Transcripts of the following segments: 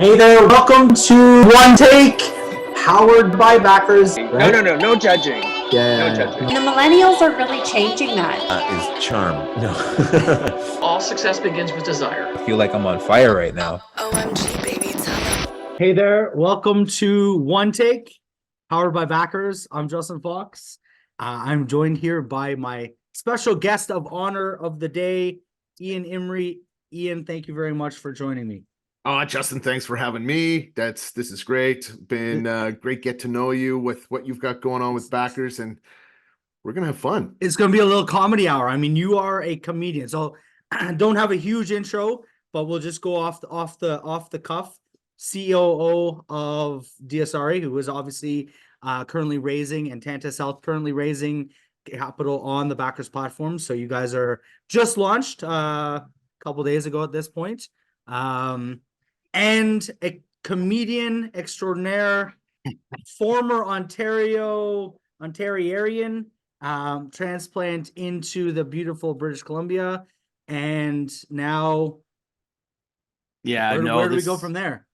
Hey there, welcome to One Take, powered by backers. Right? No judging. No judging. And the millennials are really changing that. Is charm. No. All success begins with desire. I feel like I'm on fire right now. OMG, baby, tell them. Hey there, welcome to One Take, powered by backers. I'm Justin Fox. I'm joined here by my special guest of honor of the day, Ian Imrie. Ian, thank you very much for joining me. Justin, thanks for having me. This is great. Been great get to know you with what you've got going on with backers, and we're gonna have fun. It's gonna be a little comedy hour. I mean, you are a comedian, so I don't have a huge intro, but we'll just go off the cuff. COO of DSRA, who is obviously currently raising, and Tantas Health currently raising capital on the backers platform. So you guys are just launched a couple days ago at this point. And a comedian extraordinaire, former Ontarian, transplant into the beautiful British Columbia, and now, where do we go from there?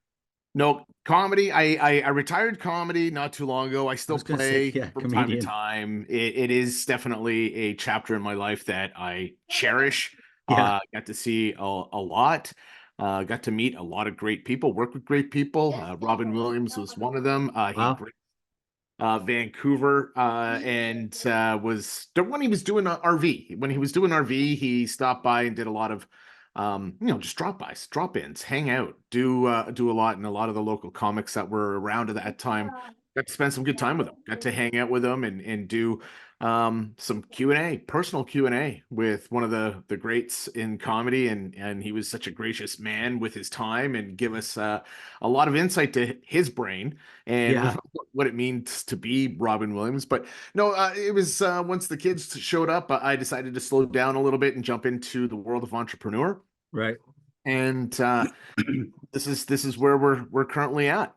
No, comedy. I retired comedy not too long ago. I still play from comedian. time to time. It is definitely a chapter in my life that I cherish. Got to see a lot. Got to meet a lot of great people, work with great people. Robin Williams was one of them. Wow. Vancouver, and was when he was doing RV. When he was doing RV, he stopped by and did a lot of, just drop-ins, hang out, do a lot, and a lot of the local comics that were around at that time. Got to spend some good time with him. Got to hang out with him and do some Q&A, personal Q&A with one of the greats in comedy, and he was such a gracious man with his time and give us a lot of insight to his brain and what it means to be Robin Williams. But no, it was once the kids showed up, I decided to slow down a little bit and jump into the world of entrepreneur. Right. And this is where we're currently at.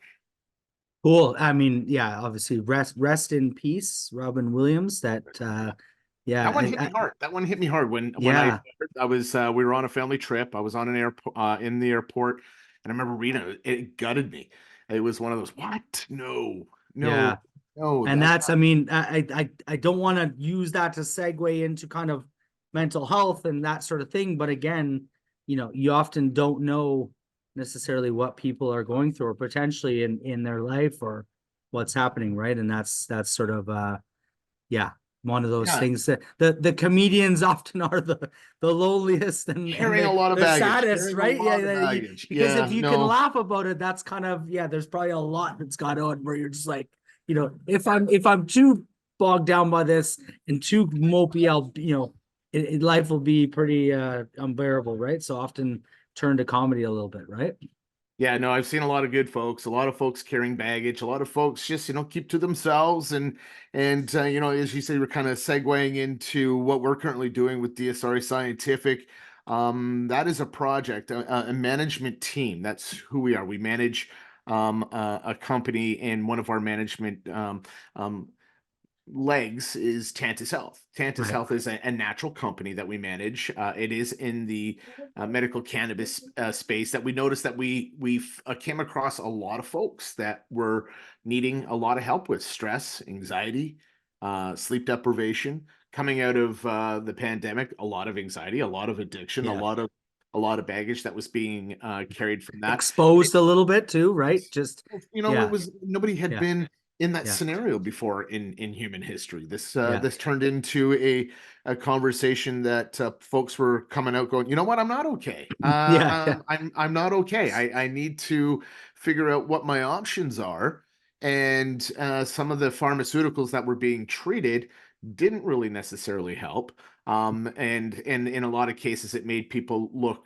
Cool. I mean, yeah, obviously rest in peace, Robin Williams. That That one hit me hard. That one hit me hard when I was we were on a family trip. I was on an airport in the airport, and I remember reading it. It gutted me. It was one of those, what? No. And that's I mean, I don't want to use that to segue into kind of mental health and that sort of thing. But again, you often don't know necessarily what people are going through or potentially in their life or what's happening, right? And that's sort of one of those things that the comedians often are the loneliest and carrying a lot of the baggage, saddest, right? Because if you can laugh about it, that's kind of there's probably a lot that's gone on where you're just like, if I'm too bogged down by this and too mopey, life will be pretty unbearable, right? So often turn to comedy a little bit, right? Yeah, no, I've seen a lot of good folks, a lot of folks carrying baggage, a lot of folks just, keep to themselves. And as you say, we're kind of segueing into what we're currently doing with DSRA Scientific. That is a project, a management team. That's who we are. We manage a company, and one of our management legs is Tantas Health. Tantas Health is a natural company that we manage. It is in the medical cannabis space that we noticed that we came across a lot of folks that were needing a lot of help with stress, anxiety, sleep deprivation. Coming out of the pandemic, a lot of anxiety, a lot of addiction, a lot of baggage that was being carried from that. Exposed a little bit too, right? Just it was nobody had been in that scenario before in human history. This turned into a conversation that folks were coming out going, you know what, I'm not okay. I'm not okay. I need to figure out what my options are. And some of the pharmaceuticals that were being treated didn't really necessarily help. And in a lot of cases, it made people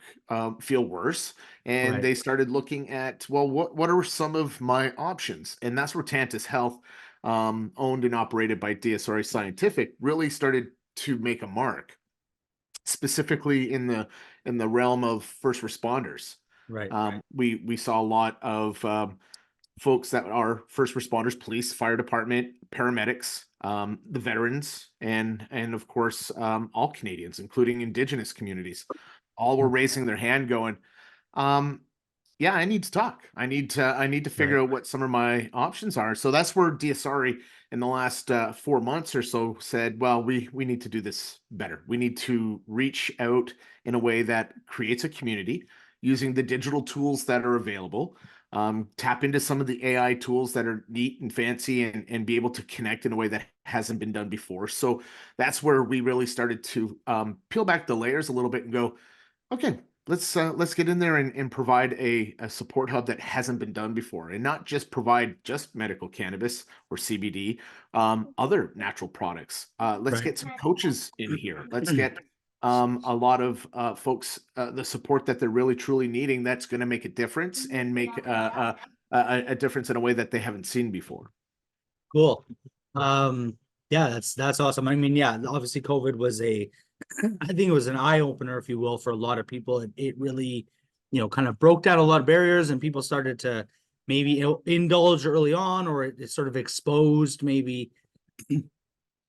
feel worse. And they started looking at, well, what are some of my options? And that's where Tantas Health, owned and operated by DSRA Scientific, really started to make a mark, specifically in the realm of first responders. Right. We saw a lot of folks that are first responders, police, fire department, paramedics, the veterans, and of course, all Canadians, including Indigenous communities, all were raising their hand going, yeah, I need to talk. I need to figure out what some of my options are. So that's where DSRE in the last 4 months or so said, well, we need to do this better. We need to reach out in a way that creates a community using the digital tools that are available. Tap into some of the AI tools that are neat and fancy, and be able to connect in a way that hasn't been done before. So that's where we really started to peel back the layers a little bit and go, okay, let's get in there and provide a support hub that hasn't been done before, and not just provide just medical cannabis or CBD, other natural products. Let's get some coaches in here. Let's get a lot of folks the support that they're really truly needing. That's going to make a difference and make a difference in a way that they haven't seen before. Cool. Yeah, that's awesome. I mean, yeah, obviously COVID was I think it was an eye opener, if you will, for a lot of people. It really, kind of broke down a lot of barriers, and people started to maybe indulge early on, or it sort of exposed maybe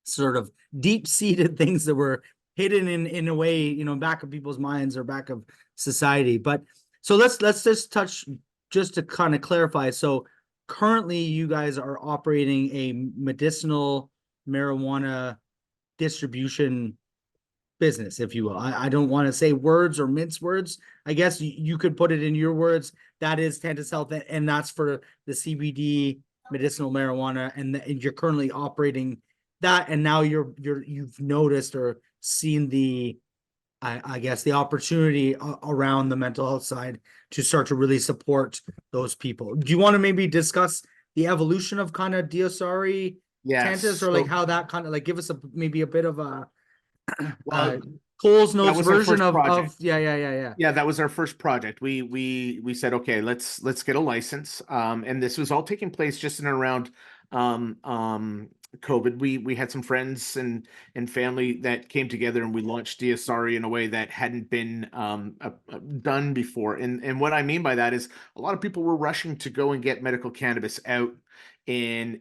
sort of deep-seated things that were hidden in a way, back of people's minds or back of society. But so let's just touch, just to kind of clarify. So currently you guys are operating a medicinal marijuana distribution business, if you will. I don't want to say words or mince words. I guess you could put it in your words. That is Tantus Health, and that's for the CBD medicinal marijuana, and you're currently operating that, and now you've noticed or seen I guess the opportunity around the mental health side to start to really support those people. Do you want to maybe discuss the evolution of kind of DSRE, Tantus, or like how that kind of like give us maybe a bit of a Cole's Notes version of yeah, that was our first project. We said, okay, let's get a license, and this was all taking place just in and around COVID. We had some friends and family that came together, and we launched DSRE in a way that hadn't been done before. And what I mean by that is a lot of people were rushing to go and get medical cannabis out in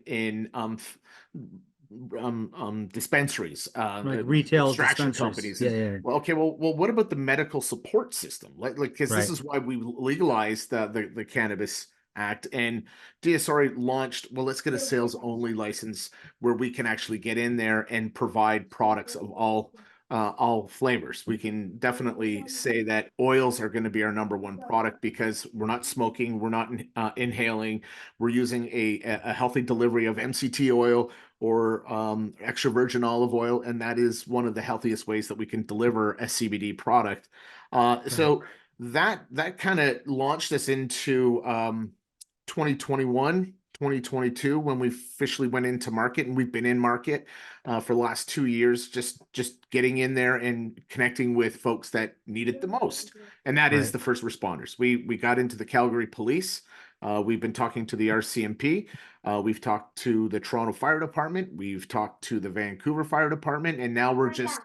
dispensaries, like retail extraction dispensaries. companies. Well, okay, well, what about the medical support system? Like, because this is why we legalized the Cannabis Act, and DSRE launched. Well, let's get a sales only license where we can actually get in there and provide products of all flavors. We can definitely say that oils are going to be our number one product, because we're not smoking, we're not inhaling, we're using a healthy delivery of MCT oil or extra virgin olive oil, and that is one of the healthiest ways that we can deliver a CBD product. So that kind of launched us into 2021, 2022, when we officially went into market, and we've been in market for the last 2 years, just getting in there and connecting with folks that need it the most, and that is the first responders. We got into the Calgary Police. We've been talking to the RCMP. We've talked to the Toronto Fire Department. We've talked to the Vancouver Fire Department, and now we're just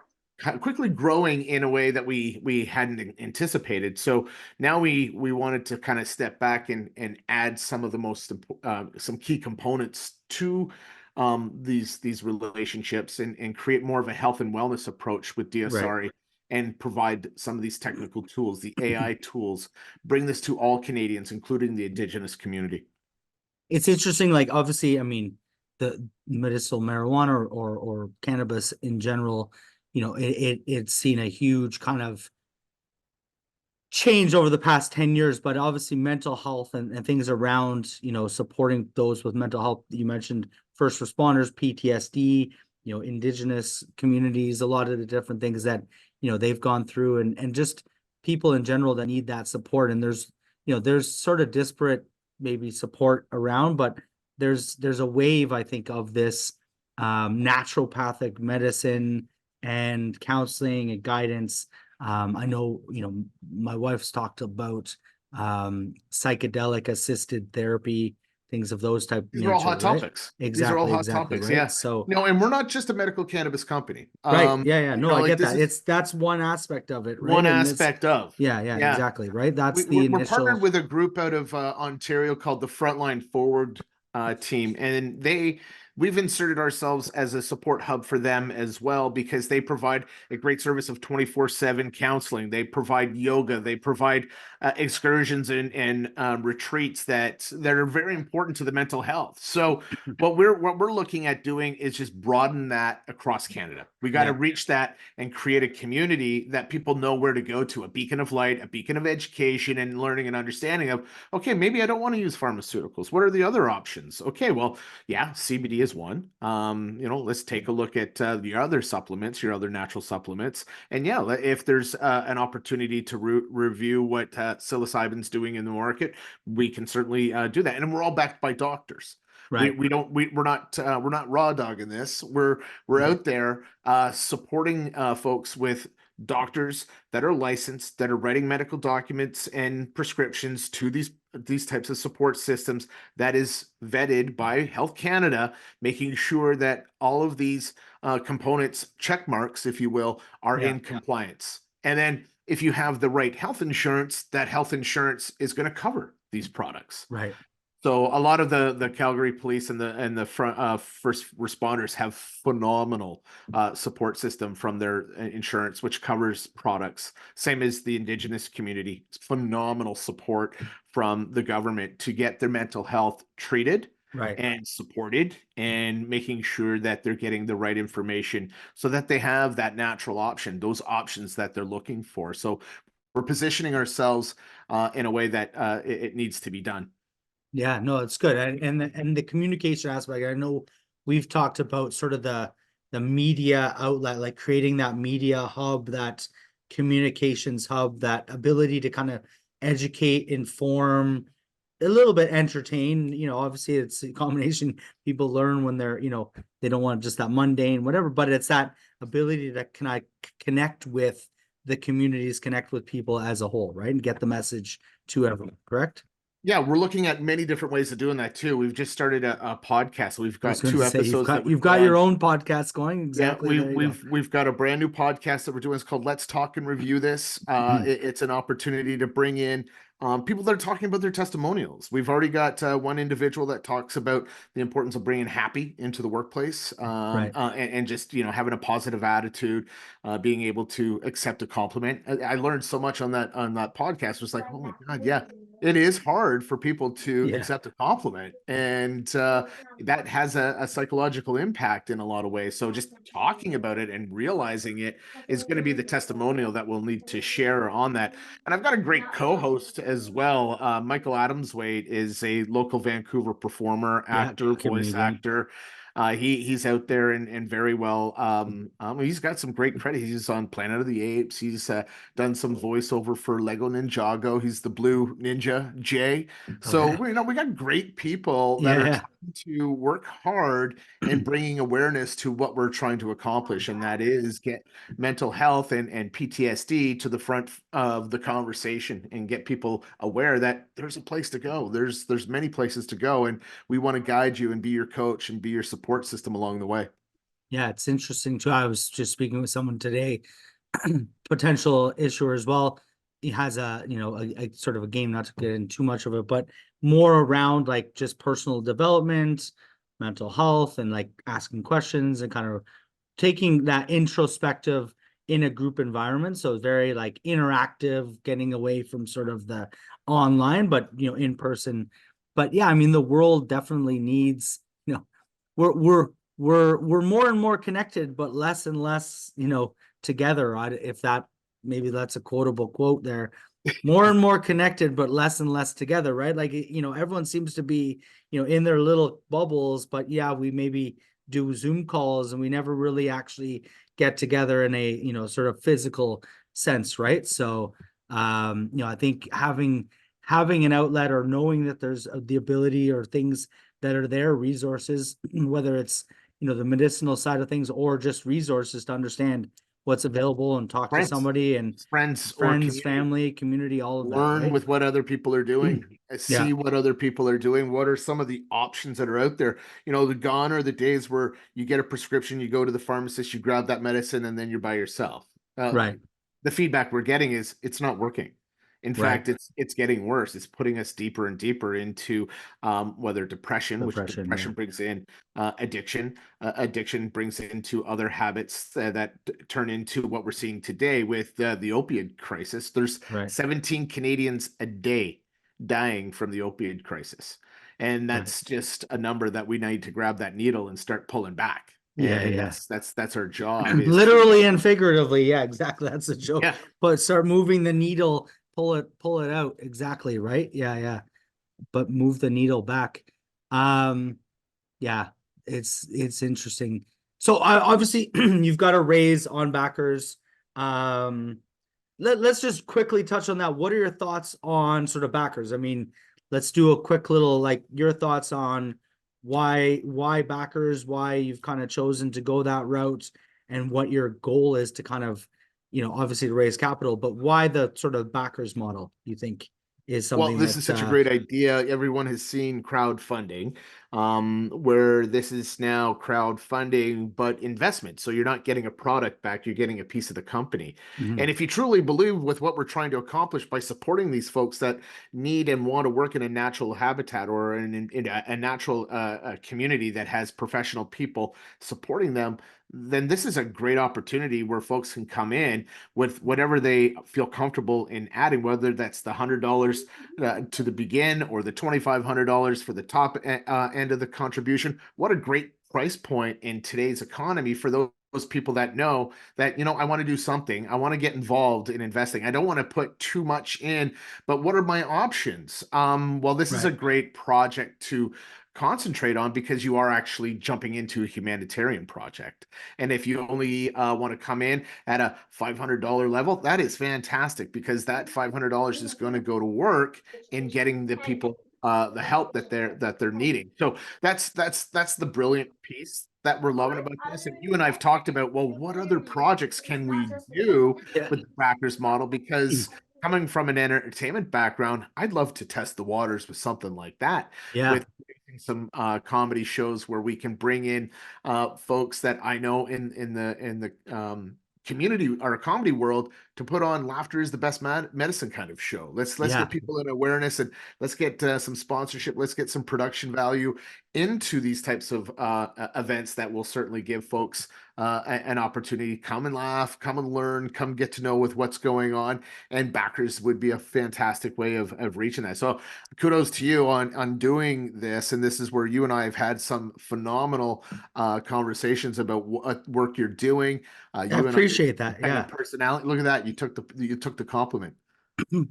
quickly growing in a way that we hadn't anticipated. So now we wanted to kind of step back and add some of the most some key components to these relationships, and create more of a health and wellness approach with DSRE. And provide some of these technical tools, the AI tools, bring this to all Canadians, including the Indigenous community. It's interesting, like obviously, I mean, the medicinal marijuana or cannabis in general, it's seen a huge kind of change over the past 10 years, but obviously mental health and things around, supporting those with mental health. You mentioned first responders, PTSD, Indigenous communities, a lot of the different things that, they've gone through, and just people in general that need that support. And there's sort of disparate maybe support around, but there's a wave, I think, of this naturopathic medicine and counseling and guidance. I know, my wife's talked about psychedelic assisted therapy, things of those type. These are all hot topics. Exactly. These are all hot topics. Right? Yeah. So and we're not just a medical cannabis company. Right. Yeah. No, I get that. That's one aspect of it. Right? One aspect of. Yeah. Exactly. Right. That's we're partnered with a group out of Ontario called the Frontline Forward team, and we've inserted ourselves as a support hub for them as well, because they provide a great service of 24/7 counseling. They provide yoga. They provide excursions and retreats that are very important to the mental health. So what we're looking at doing is just broaden that across Canada. We got to reach that and create a community that people know where to go to, a beacon of light, a beacon of education and learning and understanding of, okay, maybe I don't want to use pharmaceuticals. What are the other options? Okay, well, yeah, CBD is one. Let's take a look at your other supplements, your other natural supplements. And yeah, if there's an opportunity to review what psilocybin's doing in the market, we can certainly do that. And we're all backed by doctors. Right. We're not raw dogging this. We're out there supporting folks with doctors that are licensed, that are writing medical documents and prescriptions to these types of support systems, that is vetted by Health Canada, making sure that all of these components, check marks, if you will, are in compliance. And then if you have the right health insurance, that health insurance is going to cover these products. Right. So a lot of the Calgary police and the first responders have phenomenal support system from their insurance, which covers products. Same as the Indigenous community, it's phenomenal support from the government to get their mental health treated and supported, and making sure that they're getting the right information so that they have that natural option, those options that they're looking for. So we're positioning ourselves in a way that it needs to be done. Yeah, no, it's good. And the communication aspect, I know we've talked about sort of the media outlet, like creating that media hub, that communications hub, that ability to kind of educate, inform, a little bit entertain. Obviously it's a combination. People learn when they're, they don't want just that mundane, whatever, but it's that ability to connect with the communities, connect with people as a whole, right? And get the message to everyone, correct? Yeah, we're looking at many different ways of doing that too. We've just started a podcast. We've got 2 episodes. You've got your own podcast going. Exactly. Yeah, we've got a brand new podcast that we're doing. It's called Let's Talk and Review This. It's an opportunity to bring in people that are talking about their testimonials. We've already got one individual that talks about the importance of bringing happy into the workplace, and just having a positive attitude, being able to accept a compliment. I learned so much on that podcast. It was like, oh my God, yeah. It is hard for people to accept a compliment, and that has a psychological impact in a lot of ways. So just talking about it and realizing it is going to be the testimonial that we'll need to share on that. And I've got a great co-host as well. Michael Adamswaite is a local Vancouver performer, actor, voice actor. He's out there and very well. He's got some great credit. He's on Planet of the Apes. He's done some voiceover for Lego Ninjago. He's the Blue Ninja Jay. So we got great people that are trying to work hard and bringing awareness to what we're trying to accomplish, and that is get mental health and PTSD to the front of the conversation and get people aware that there's a place to go. There's many places to go, and we want to guide you and be your coach and be your support system along the way. Yeah, it's interesting too. I was just speaking with someone today, potential issuer as well. He has a sort of a game, not to get into too much of it, but more around like just personal development, mental health, and like asking questions and kind of taking that introspective in a group environment. So very like interactive, getting away from sort of the online, but in person. But yeah, I mean, the world definitely needs, we're more and more connected, but less and less, together. If that, maybe that's a quotable quote there. More and more connected, but less and less together, right? Like, everyone seems to be, in their little bubbles, but yeah, we maybe do Zoom calls and we never really actually get together in a, sort of physical sense, right? So, I think having an outlet or knowing that there's the ability or things that are there, resources, whether it's, the medicinal side of things or just resources to understand what's available and talk to somebody and friends, family, community, all of that. Learn with what other people are doing. See what other people are doing. What are some of the options that are out there? Gone are the days where you get a prescription, you go to the pharmacist, you grab that medicine, and then you're by yourself. Right. The feedback we're getting is it's not working. In Right. fact, it's getting worse. It's putting us deeper and deeper into whether depression, which depression brings in addiction. Addiction brings into other habits that turn into what we're seeing today with the opioid crisis. There's 17 Canadians a day dying from the opioid crisis. And that's just a number that we need to grab that needle and start pulling back. And that's our job. Literally and figuratively. Yeah, exactly. That's a joke. Yeah. But start moving the needle, pull it out. Exactly. Right. Yeah. But move the needle back. Yeah, it's interesting. So obviously you've got a raise on backers. Let's just quickly touch on that. What are your thoughts on sort of backers? I mean, let's do a quick little, like, your thoughts on why backers, why you've kind of chosen to go that route, and what your goal is to kind of, obviously to raise capital, but why the sort of backers model you think is something. Well, this is such a great idea. Everyone has seen crowdfunding, where this is now crowdfunding, but investment. So you're not getting a product back, you're getting a piece of the company. And if you truly believe with what we're trying to accomplish by supporting these folks that need and want to work in a natural habitat or in a natural community that has professional people supporting them, then this is a great opportunity where folks can come in with whatever they feel comfortable in adding, whether that's the $100 to the begin or the $2,500 for the top end of the contribution. What a great price point in today's economy for those people that know that, I want to do something. I want to get involved in investing. I don't want to put too much in, but what are my options? Well, this is a great project to concentrate on because you are actually jumping into a humanitarian project. And if you only want to come in at a $500 level, that is fantastic, because that $500 is going to go to work in getting the people the help that they're needing. So that's the brilliant piece that we're loving about this. And you and I've talked about, well, what other projects can we do with the backers model? Because coming from an entertainment background, I'd love to test the waters with something like that. With some comedy shows where we can bring in folks that I know in the community or comedy world to put on Laughter is the Best Medicine kind of show. Let's get people in awareness, and let's get some sponsorship. Let's get some production value into these types of events that will certainly give folks an opportunity. Come and laugh, come and learn, come get to know with what's going on. And backers would be a fantastic way of reaching that. So kudos to you on doing this. And this is where you and I have had some phenomenal conversations about what work you're doing. I appreciate that. Yeah. Personality. Look at that. You took the compliment.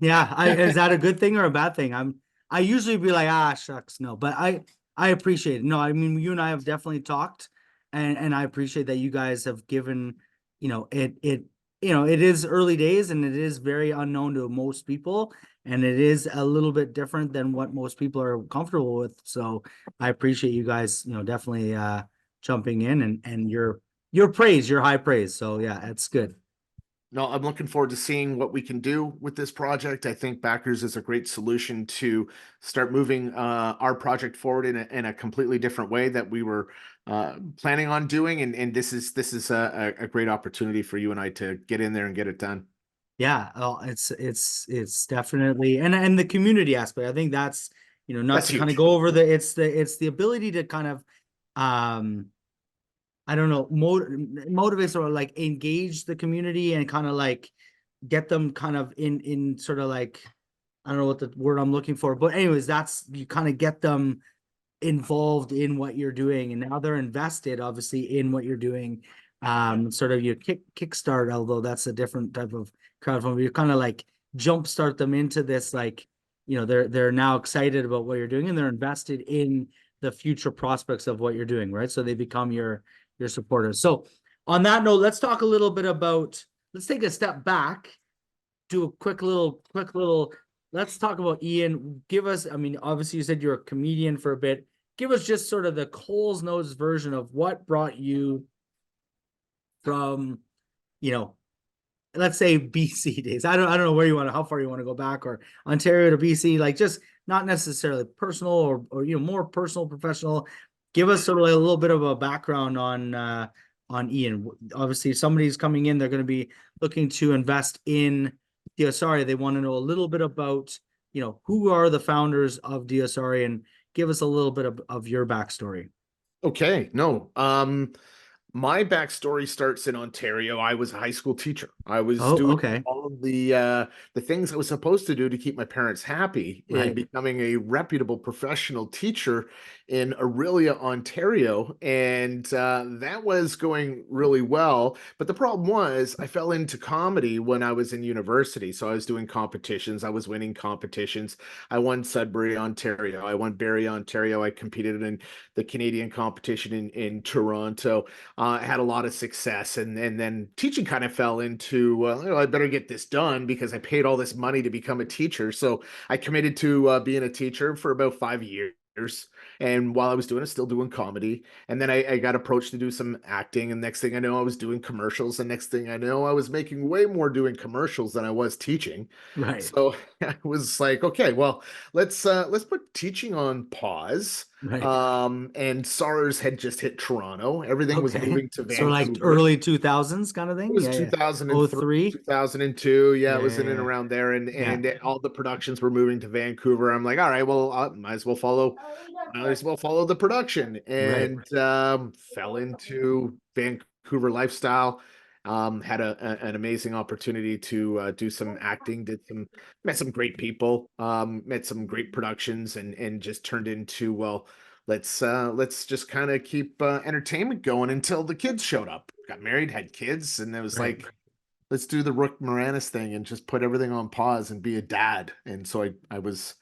Yeah. Is that a good thing or a bad thing? I usually be like, shucks, no, but I appreciate it. No, I mean, you and I have definitely talked, and I appreciate that you guys have given, it is early days and it is very unknown to most people, and it is a little bit different than what most people are comfortable with. So I appreciate you guys, definitely jumping in and your high praise. So yeah, it's good. No, I'm looking forward to seeing what we can do with this project. I think backers is a great solution to start moving our project forward in a completely different way that we were planning on doing. And this is a great opportunity for you and I to get in there and get it done. Yeah, it's definitely, and the community aspect. I think that's, not to kind of go over it's the ability to kind of, I don't know, motivate or like engage the community and kind of like get them kind of in sort of like, I don't know what the word I'm looking for, but anyways, that's, you kind of get them involved in what you're doing, and now they're invested obviously in what you're doing. Sort of your kickstart, although that's a different type of crowdfunding. You kind of like jumpstart them into this, like, they're now excited about what you're doing and they're invested in the future prospects of what you're doing, right? So they become your supporters. So on that note, let's talk a little bit about, let's take a step back, do a quick little, let's talk about Ian. Give us, I mean, obviously you said you're a comedian for a bit. Give us just sort of the Coles Notes version of what brought you from, let's say BC days. I don't know where how far you want to go back, or Ontario to BC, like just not necessarily personal or more personal, professional. Give us sort of a little bit of a background on Ian. Obviously, if somebody's coming in, they're going to be looking to invest in DSRA, they want to know a little bit about, who are the founders of DSRA, and give us a little bit of your backstory. Okay, no. My backstory starts in Ontario. I was a high school teacher. I was Oh, doing okay. all of the things I was supposed to do to keep my parents happy in Right. becoming a reputable professional teacher in Aurelia, Ontario, and that was going really well. But the problem was I fell into comedy when I was in university. So I was doing competitions. I was winning competitions. I won Sudbury, Ontario. I won Barrie, Ontario. I competed in the Canadian competition in Toronto. I had a lot of success, and then teaching kind of fell into, well, I better get this done because I paid all this money to become a teacher. So I committed to being a teacher for about 5 years. And while I was doing it, still doing comedy. And then I got approached to do some acting. And next thing I know, I was doing commercials. And next thing I know, I was making way more doing commercials than I was teaching. Right. So I was like, okay, well, let's put teaching on pause. Right. And SARS had just hit Toronto. Everything was Okay. moving to So like Vancouver. early 2000s kind of thing? It was Yeah, yeah. 2003, 03? 2002. Yeah, Yeah, it was in and yeah, around there. And yeah. all the productions were moving to Vancouver. I'm like, all right, well, I might as well follow the production, Right. and fell into Vancouver lifestyle. Had an amazing opportunity to do some acting, met some great people, met some great productions, and just turned into, well, let's just kind of keep entertainment going until the kids showed up. Got married, had kids, and it was Right. like, let's do the Rook Moranis thing and just put everything on pause and be a dad. And so I was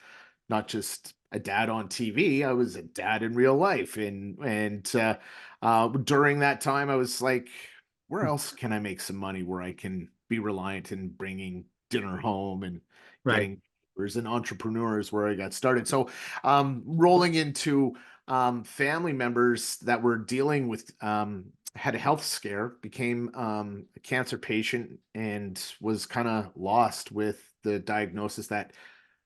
not just a dad on TV, I was a dad in real life. And during that time, I was like, where else can I make some money where I can be reliant in bringing dinner home and Right. getting viewers, and entrepreneurs where I got started. So rolling into family members that were dealing with had a health scare, became a cancer patient, and was kind of lost with the diagnosis that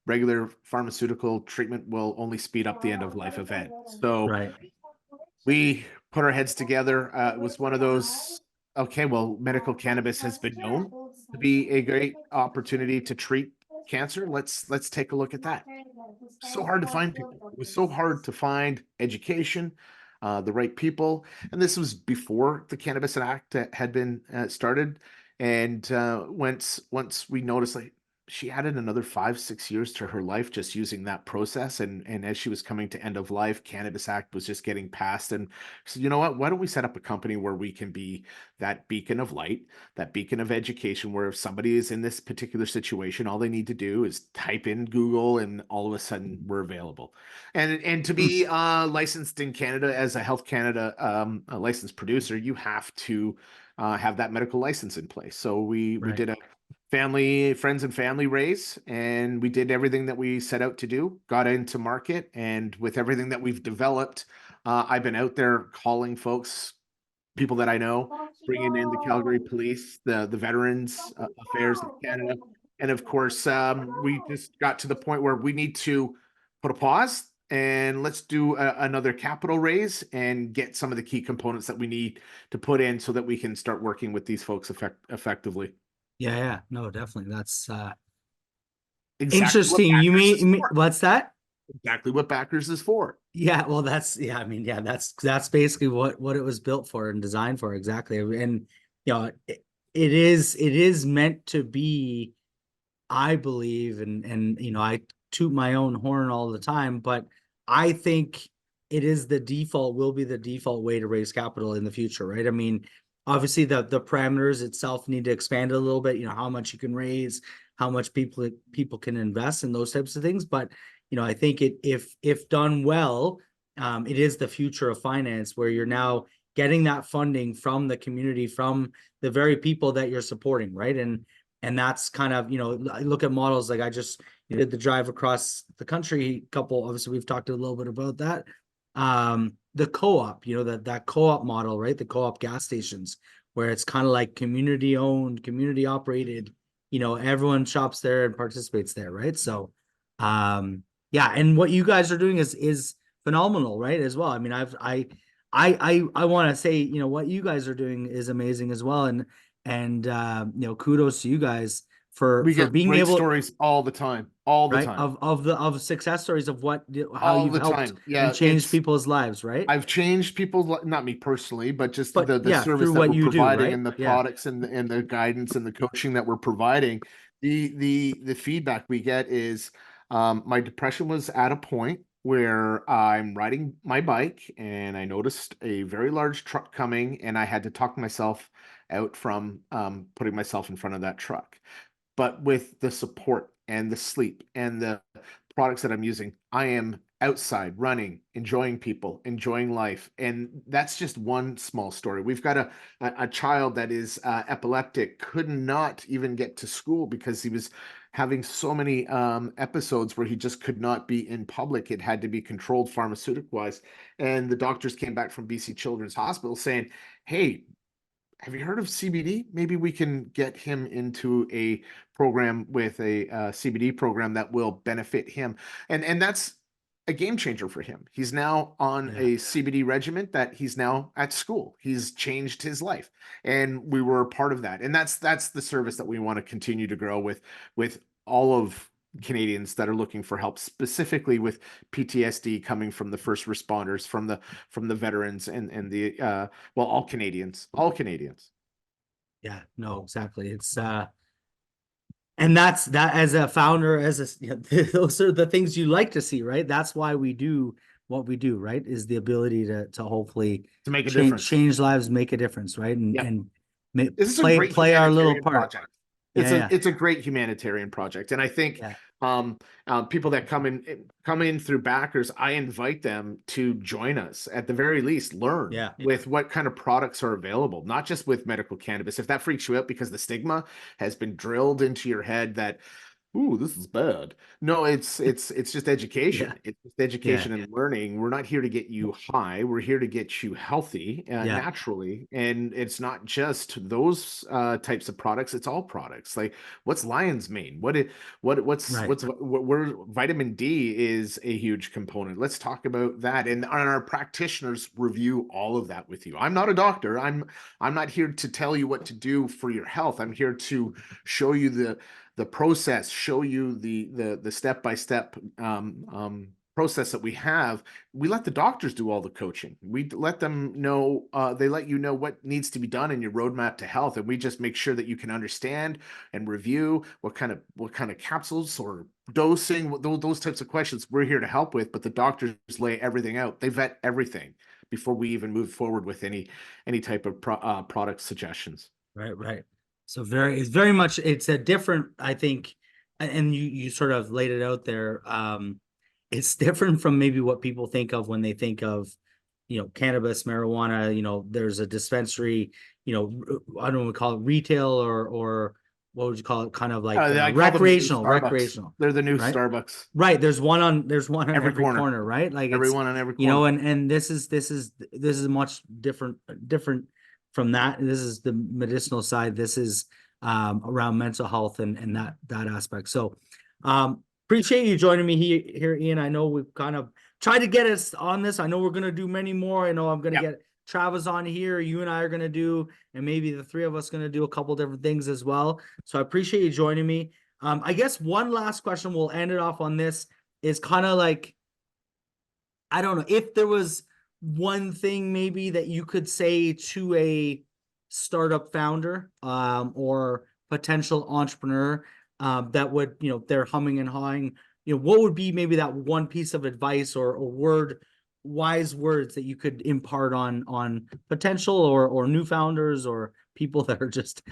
regular pharmaceutical treatment will only speed up the end of life event. So Right. we put our heads together. It was one of those, okay, well, medical cannabis has been known to be a great opportunity to treat cancer. Let's take a look at that. So hard to find people. It was so hard to find education, the right people. And this was before the Cannabis Act had been started. And once we noticed, like, she added another 5-6 years to her life just using that process. And as she was coming to end of life, Cannabis Act was just getting passed. And so, you know what? Why don't we set up a company where we can be that beacon of light, that beacon of education, where if somebody is in this particular situation, all they need to do is type in Google, and all of a sudden we're available. And to be licensed in Canada as a Health Canada a licensed producer, you have to have that medical license in place. So we Right. did a friends and family raise, and we did everything that we set out to do, got into market. And with everything that we've developed, I've been out there calling folks, people that I know, bringing in the Calgary Police, the Veterans Affairs of Canada. And of course, we just got to the point where we need to put a pause and let's do another capital raise and get some of the key components that we need to put in so that we can start working with these folks effectively. Yeah, yeah. No, definitely. That's Exactly what interesting. You Backers is may, for. what's that? Exactly what Backers is for. Yeah, well, I mean, yeah, that's basically what it was built for and designed for, exactly. And it is meant to be, I believe, and I toot my own horn all the time, but I think it is will be the default way to raise capital in the future, right? I mean, obviously the parameters itself need to expand a little bit, how much you can raise, how much people can invest in those types of things. But I think if done well, it is the future of finance, where you're now getting that funding from the community, from the very people that you're supporting, right? And that's kind of, I look at models like I just did the drive across the country couple. Obviously, we've talked a little bit about that. The co-op, that co-op model, right? The co-op gas stations, where it's kind of like community owned, community operated, everyone shops there and participates there, right? So, yeah. And what you guys are doing is phenomenal, right? As well. I mean, I want to say, what you guys are doing is amazing as well. And kudos to you guys for We get being great able, stories all the time, all the right, time, of success stories of how all you've the helped time. Yeah, and changed people's lives, right? I've changed people's, not me personally, but just But the yeah, service through that what we're you do, providing right? and the Yeah, products and the guidance and the coaching that we're providing. The feedback we get is, my depression was at a point where I'm riding my bike and I noticed a very large truck coming, and I had to talk myself out from putting myself in front of that truck. But with the support and the sleep and the products that I'm using, I am outside running, enjoying people, enjoying life. And that's just one small story. We've got a child that is epileptic, could not even get to school because he was having so many episodes where he just could not be in public. It had to be controlled pharmaceutic wise. And the doctors came back from BC Children's Hospital saying, hey, have you heard of CBD? Maybe we can get him into a program with a CBD program that will benefit him. And that's a game changer for him. He's now on yeah, a CBD regimen that he's now at school. He's changed his life. And we were a part of that. And that's the service that we want to continue to grow with all of Canadians that are looking for help, specifically with PTSD coming from the first responders, from the veterans and the well, all Canadians, all Canadians. yeah, no, exactly. It's and that's that as a founder, as a those are the things you like to see, right? That's why we do what we do, right? Is the ability to hopefully To make a difference. change lives, make a difference, right? And Yeah. and This is a great play our little humanitarian part. project. Yeah, It's a great humanitarian project, and I think yeah, people that come in through backers, I invite them to join us at the very least. Learn yeah, with what kind of products are available, not just with medical cannabis. If that freaks you out because the stigma has been drilled into your head that, ooh, this is bad. No, it's just education. yeah, It's just education and learning. We're not here to get you high. We're here to get you healthy yeah, naturally. And it's not just those types of products. It's all products. Like, what's lion's mane? right. Where vitamin D is a huge component. Let's talk about that. And our practitioners review all of that with you. I'm not a doctor. I'm not here to tell you what to do for your health. I'm here to show you the process, show you the step-by-step process that we have. We let the doctors do all the coaching. We let them know, they let you know what needs to be done in your roadmap to health. And we just make sure that you can understand and review what kind of capsules or dosing, those types of questions we're here to help with. But the doctors lay everything out. They vet everything before we even move forward with any type of product suggestions. Right, right. So it's very much, it's a different, I think, and you sort of laid it out there. It's different from maybe what people think of when they think of, cannabis, marijuana, there's a dispensary, I don't know what we call it, retail or what would you call it? Kind of like I call them the new Starbucks. recreational, They're the new right? Starbucks. Right. There's one on Every every corner. corner, right? Like it's, Everyone on every corner. and this is much different from that. This is the medicinal side. This is around mental health and that aspect. So appreciate you joining me here, Ian. I know we've kind of tried to get us on this. I know we're gonna do many more. I know I'm gonna get Travis on here. You and I are gonna do, and maybe the three of us gonna do a couple different things as well. So I appreciate you joining me. I guess one last question, we'll end it off on this, is kind of like, I don't know, if there was one thing maybe that you could say to a startup founder or potential entrepreneur that would, they're humming and hawing, what would be maybe that one piece of advice or wise words that you could impart on potential or new founders or people that are just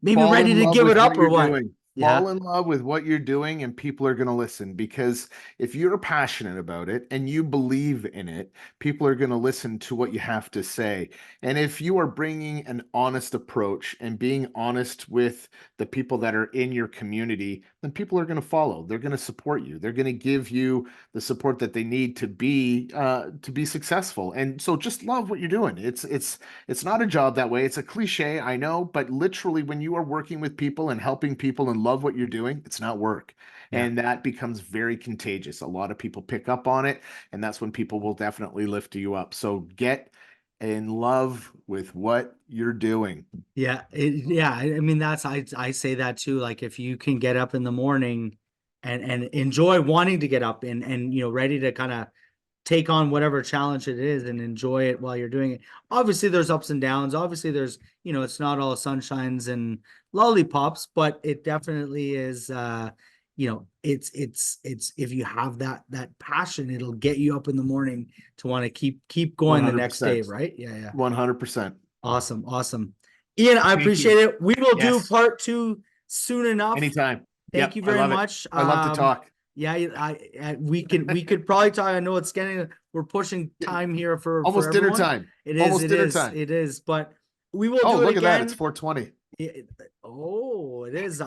maybe Fall ready in to love give with it up what or you're what? doing. Yeah. Fall in love with what you're doing, and people are going to listen, because if you're passionate about it and you believe in it, people are going to listen to what you have to say. And if you are bringing an honest approach and being honest with the people that are in your community, then people are going to follow. They're going to support you. They're going to give you the support that they need to be successful. And so just love what you're doing. It's not a job that way. It's a cliche, I know, but literally when you are working with people and helping people and love what you're doing, it's not work. Yeah. And that becomes very contagious. A lot of people pick up on it, and that's when people will definitely lift you up. So get in love with what you're doing. Yeah. I mean, I say that too. Like if you can get up in the morning and enjoy wanting to get up and, you know, ready to kind of take on whatever challenge it is and enjoy it while you're doing it. Obviously there's ups and downs. Obviously there's, you know, it's not all sunshines and lollipops, but it definitely is, you know, it's if you have that passion, it'll get you up in the morning to want to keep going 100%. The next day, right? Yeah. 100%. Awesome. Ian, I appreciate it. We will do part 2 soon enough. Anytime. Thank you very much. I love to talk. Yeah, we could probably talk. I know it's we're pushing time here for almost dinner time. It is, but we will do it look again. At that. It's 4:20. It is.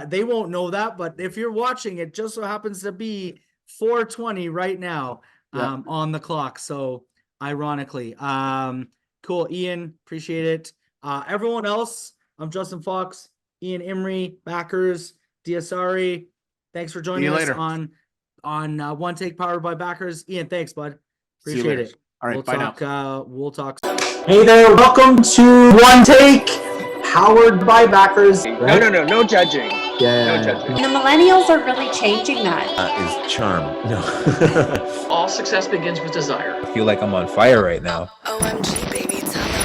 They won't know that, but if you're watching, it just so happens to be 4:20 right now, on the clock. So ironically, cool. Ian, appreciate it. Everyone else, I'm Justin Fox, Ian Imrie, backers, Diasari. Thanks for joining us on One Take powered by Backers. Ian, thanks, bud. Appreciate it. All right, bye now. We'll talk. Hey there, welcome to One Take powered by Backers. Right? No judging. No judging. The millennials are really changing that. Is charm. No. All success begins with desire. I feel like I'm on fire right now. OMG, baby, tell 'em.